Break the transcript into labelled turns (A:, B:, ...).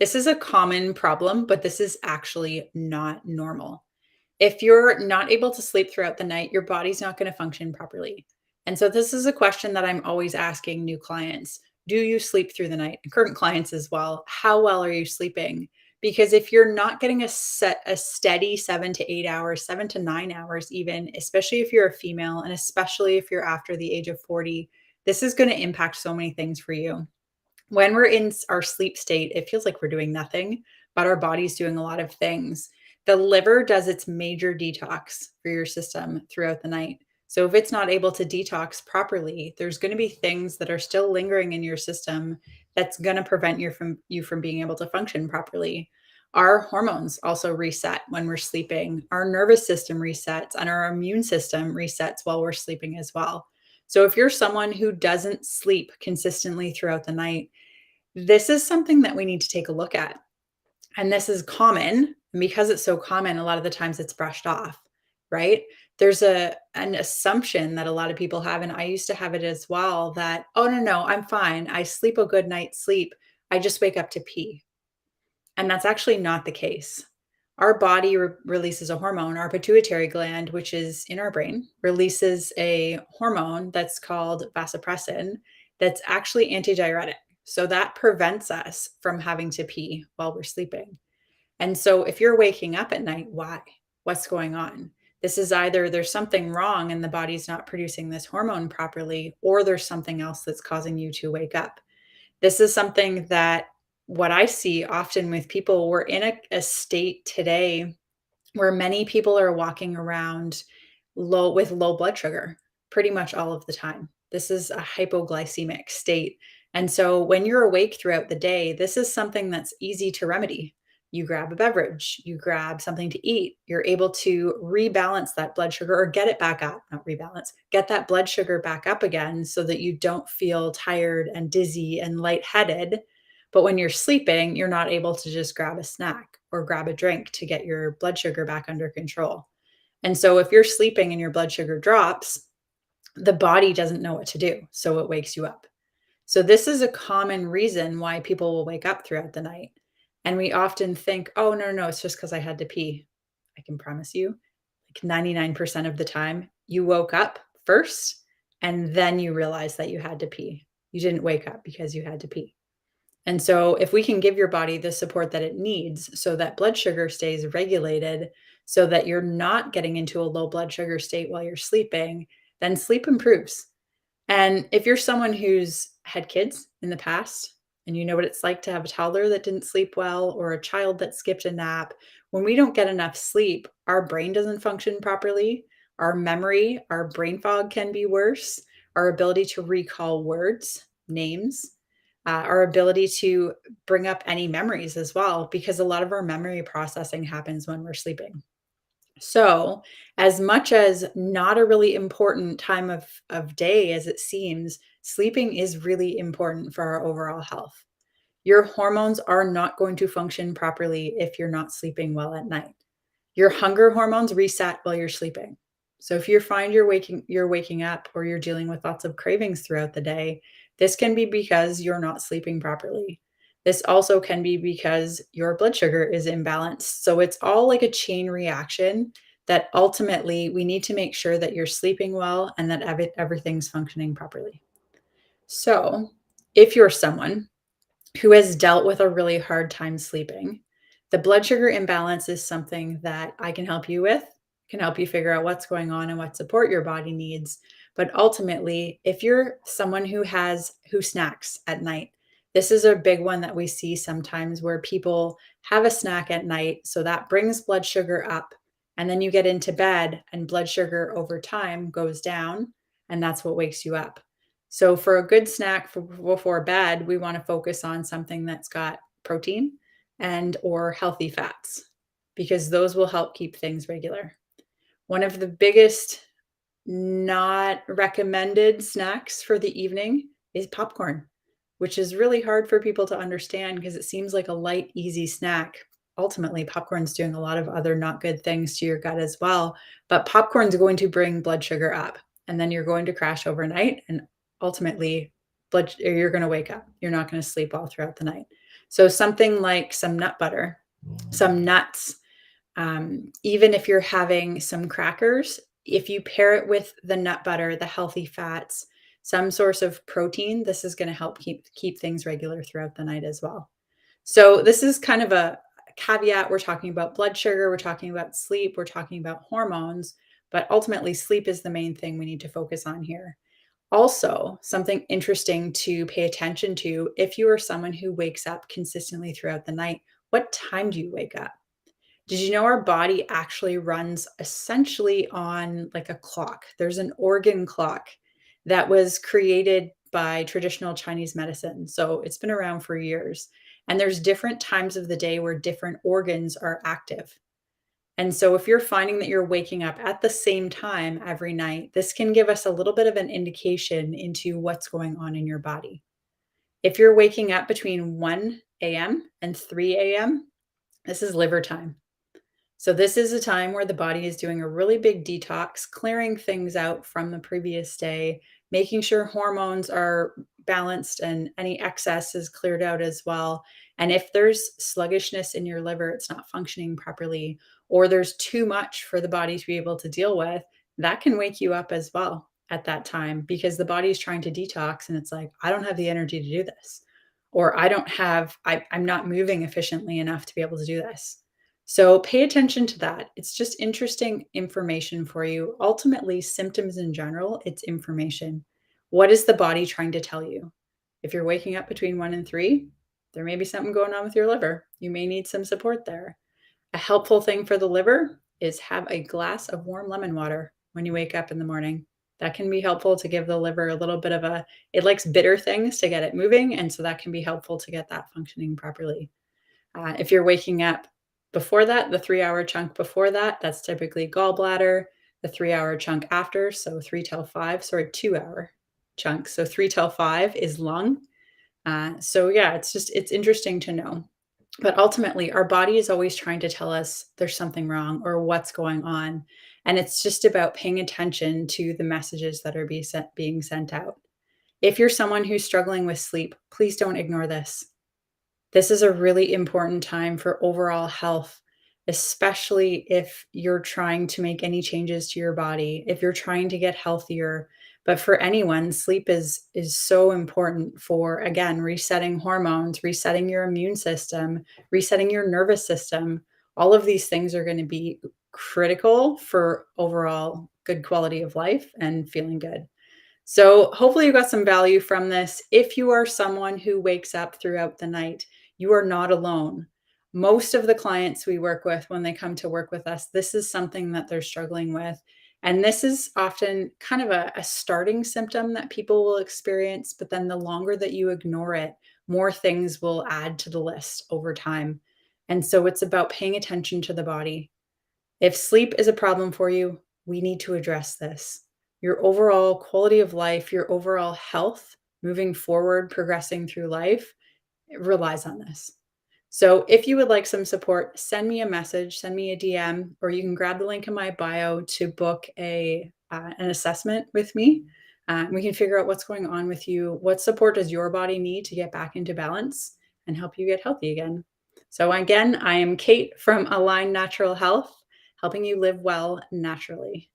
A: This is a common problem, but this is actually not normal. If you're not able to sleep throughout the night, your body's not going to function properly. And so, this is a question that I'm always asking new clients. Do you sleep through the night? And current clients as well. How well are you sleeping? Because if you're not getting a steady 7 to 8 hours, 7 to 9 hours, even, especially if you're a female, and especially if you're after the age of 40, this is going to impact so many things for you. When we're in our sleep state, it feels like we're doing nothing, but our body's doing a lot of things. The liver does its major detox for your system throughout the night. So if it's not able to detox properly, there's going to be things that are still lingering in your system that's going to prevent you from being able to function properly. Our hormones also reset when we're sleeping. Our nervous system resets and our immune system resets while we're sleeping as well. So if you're someone who doesn't sleep consistently throughout the night, this is something that we need to take a look at. And this is common. And because it's so common, a lot of the times it's brushed off, right? There's an assumption that a lot of people have, and I used to have it as well, that, oh, no, no, I'm fine. I sleep a good night's sleep. I just wake up to pee. And that's actually not the case. Our body releases a hormone. Our pituitary gland, which is in our brain, releases a hormone that's called vasopressin that's actually antidiuretic. So that prevents us from having to pee while we're sleeping. And so if you're waking up at night, why? What's going on? This is either there's something wrong and the body's not producing this hormone properly, or there's something else that's causing you to wake up. This is something that what I see often with people, we're in a state today where many people are walking around low blood sugar pretty much all of the time. This is a hypoglycemic state. And so when you're awake throughout the day, this is something that's easy to remedy. You grab a beverage, you grab something to eat, you're able to rebalance that blood sugar or get it back up, not rebalance, get that blood sugar back up again so that you don't feel tired and dizzy and lightheaded. But when you're sleeping, you're not able to just grab a snack or grab a drink to get your blood sugar back under control. And so if you're sleeping and your blood sugar drops, the body doesn't know what to do. So it wakes you up. So this is a common reason why people will wake up throughout the night. And we often think, oh, no, no, no, it's just because I had to pee. I can promise you, like 99% of the time, you woke up first and then you realize that you had to pee. You didn't wake up because you had to pee. And so, if we can give your body the support that it needs so that blood sugar stays regulated, so that you're not getting into a low blood sugar state while you're sleeping, then sleep improves. And if you're someone who's had kids in the past and you know what it's like to have a toddler that didn't sleep well or a child that skipped a nap, when we don't get enough sleep, our brain doesn't function properly. Our memory, our brain fog can be worse. Our ability to recall words, names, our ability to bring up any memories as well, because a lot of our memory processing happens when we're sleeping. So, as much as not a really important time of day as it seems, sleeping is really important for our overall health. Your hormones are not going to function properly if you're not sleeping well at night. Your hunger hormones reset while you're sleeping. So if you find you're waking up or you're dealing with lots of cravings throughout the day, this can be because you're not sleeping properly. This also can be because your blood sugar is imbalanced. So it's all like a chain reaction that ultimately we need to make sure that you're sleeping well and that everything's functioning properly. So, if you're someone who has dealt with a really hard time sleeping, the blood sugar imbalance is something that I can help you with, can help you figure out what's going on and what support your body needs. But ultimately, if you're someone who snacks at night, this is a big one that we see sometimes where people have a snack at night. So that brings blood sugar up. And then you get into bed and blood sugar over time goes down. And that's what wakes you up. So for a good snack before bed, we want to focus on something that's got protein and or healthy fats because those will help keep things regular. One of the biggest not recommended snacks for the evening is popcorn, which is really hard for people to understand because it seems like a light, easy snack. Ultimately, popcorn's doing a lot of other not good things to your gut as well, but popcorn's going to bring blood sugar up and then you're going to crash overnight and ultimately you're going to wake up. You're not going to sleep all throughout the night. So something like some nut butter, some nuts, even if you're having some crackers, if you pair it with the nut butter, the healthy fats, some source of protein, this is going to help keep things regular throughout the night as well. So this is kind of a caveat. We're talking about blood sugar, we're talking about sleep, we're talking about hormones, but ultimately sleep is the main thing we need to focus on here. Also, something interesting to pay attention to if you are someone who wakes up consistently throughout the night, what time do you wake up? Did you know our body actually runs essentially on like a clock? There's an organ clock that was created by traditional Chinese medicine. So it's been around for years. And there's different times of the day where different organs are active. And so if you're finding that you're waking up at the same time every night, this can give us a little bit of an indication into what's going on in your body. If you're waking up between 1 a.m. and 3 a.m., this is liver time. So this is a time where the body is doing a really big detox, clearing things out from the previous day, making sure hormones are balanced and any excess is cleared out as well. And if there's sluggishness in your liver, it's not functioning properly, or there's too much for the body to be able to deal with, that can wake you up as well at that time because the body is trying to detox and it's like, I don't have the energy to do this. Or I'm not moving efficiently enough to be able to do this. So pay attention to that. It's just interesting information for you. Ultimately, symptoms in general, it's information. What is the body trying to tell you? If you're waking up between 1 and 3, there may be something going on with your liver. You may need some support there. A helpful thing for the liver is have a glass of warm lemon water when you wake up in the morning. That can be helpful to give the liver a little bit of it likes bitter things to get it moving. And so that can be helpful to get that functioning properly. If you're waking up before that, the 3 hour chunk before that, that's typically gallbladder. The 3 hour chunk after, so 3 till 5, sorry, 2 hour chunk. So 3 till 5 is lung. So yeah, it's interesting to know. But ultimately, our body is always trying to tell us there's something wrong or what's going on. And it's just about paying attention to the messages that are being sent out. If you're someone who's struggling with sleep, please don't ignore this. This is a really important time for overall health, especially if you're trying to make any changes to your body, if you're trying to get healthier. But for anyone, sleep is so important for again, resetting hormones, resetting your immune system, resetting your nervous system. All of these things are going to be critical for overall good quality of life and feeling good. So, hopefully, you got some value from this. If you are someone who wakes up throughout the night, you are not alone. Most of the clients we work with, when they come to work with us, this is something that they're struggling with. And this is often kind of a starting symptom that people will experience. But then the longer that you ignore it, more things will add to the list over time. And so, it's about paying attention to the body. If sleep is a problem for you, we need to address this. Your overall quality of life, your overall health moving forward, progressing through life, it relies on this. So, if you would like some support, send me a message, send me a DM, or you can grab the link in my bio to book an assessment with me. We can figure out what's going on with you. What support does your body need to get back into balance and help you get healthy again? So, again, I am Kate from Align Natural Health, helping you live well naturally.